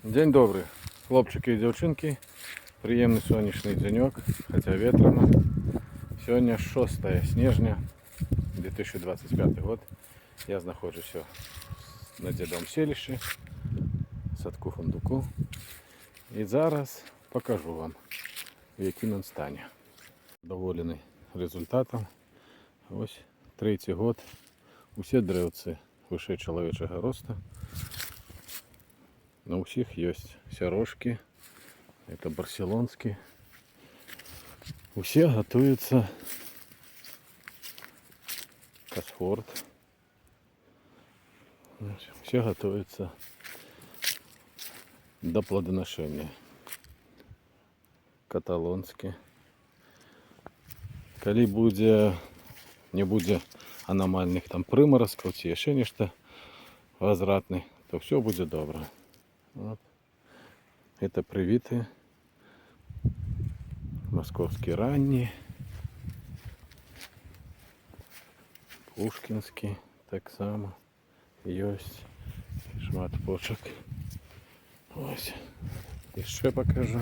День добрий, хлопчики і дівчинки. Приємний сонячний денек, хоча ветрено. Сьогодні 6 снежня 2025 год. Я знаходжуся на Дідом селищі, в садку фундуку. І зараз покажу вам, в якому він стані. Доволений результатом. Ось третій год. Усі древці вище чоловічого росту. Но у всех есть сорожки. Это барселонские. У всех готовится Косфорд. Все готовятся до плодоношения. Каталонские. Коли не буде аномальных там приморозков, ці ще нечто возвратне, то все буде добре. Вот. Это привиты московские ранние, Пушкинские так само есть, шмат почек. Ось, еще покажу.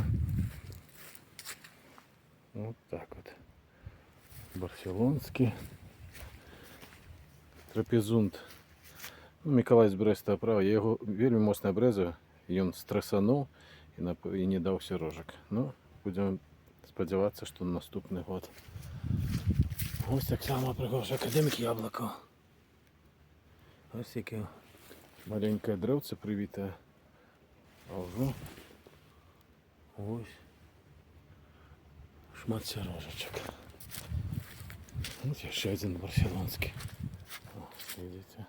Вот так вот. Барселонский, трапезунд. Ну, Миколай з Бреста прав, я його вельми моцно обрезав. І він стресанув і не дав сірожок. Ну, будемо сподіватися, що наступний год. Ось так само пригожий академік Яблоко. Ось яке маленьке древце привіте. А вже ось шмат сірожечок. Ось ще один барселонський. О, видите?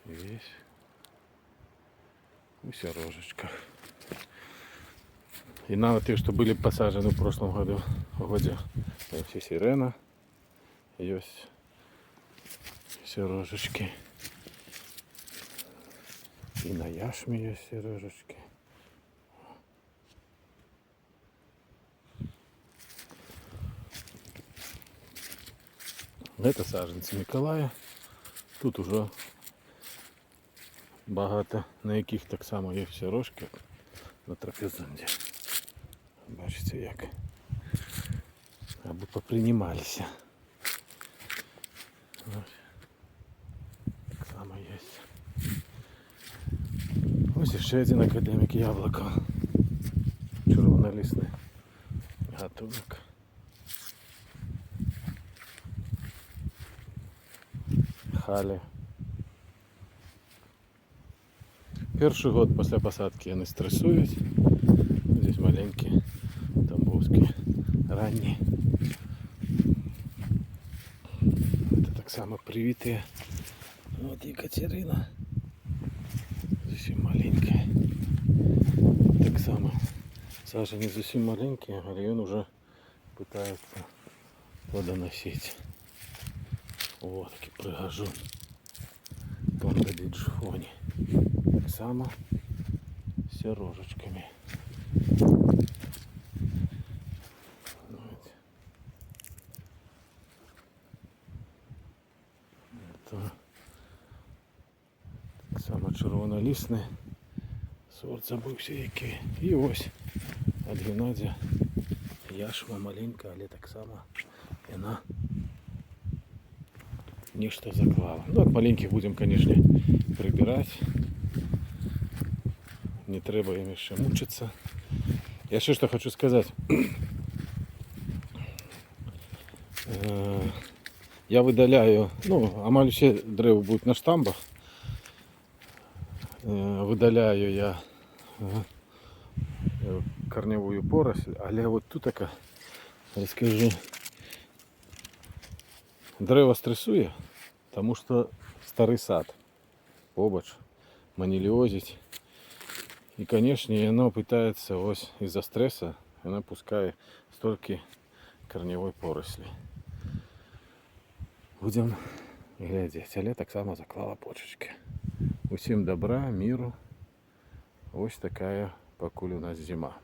Весь у сирожечках. И на те, что были посажены в прошлом году, все сирена, есть сирожечки. И на яшме есть сирожечки. Это саженцы Миколая. Тут уже багато, на яких так само є сірожки на трапезунді. Бачите як. Аби попринімалися. Ось. Так само є. Ось ще один академік Яблоко. Червонолісний гатунок. Халі. Перший год після посадки вони стресують. Здесь маленькі тамбовські ранні. Це так само привіти. От Екатерина. Зовсім маленька. Так само сажені зовсім маленькі, але він вже питається плодоносити. О, такий пригажун. Тонко диджфоні. Так само с сирожечками. Это так само червонолісний сорт забувся який. І ось від Геннадія яшма маленька, але так само вона нечто заклала. Ну, от маленьких будем, конечно, прибирать. Не треба їм ще мучитися. Я ще що хочу сказати. Я видаляю, ну, амаль всі дерева будуть на штамбах. Видаляю я корневую поросль, але от тут така, розкажу, дерево стресує, тому що старий сад побач, маніліозить. И, конечно, оно пытается ось из-за стресса, она пускает столько корневой поросли. Будем глядеть. Але так само заклала почечки. Усім добра, миру. Ось такая покуль у нас зима.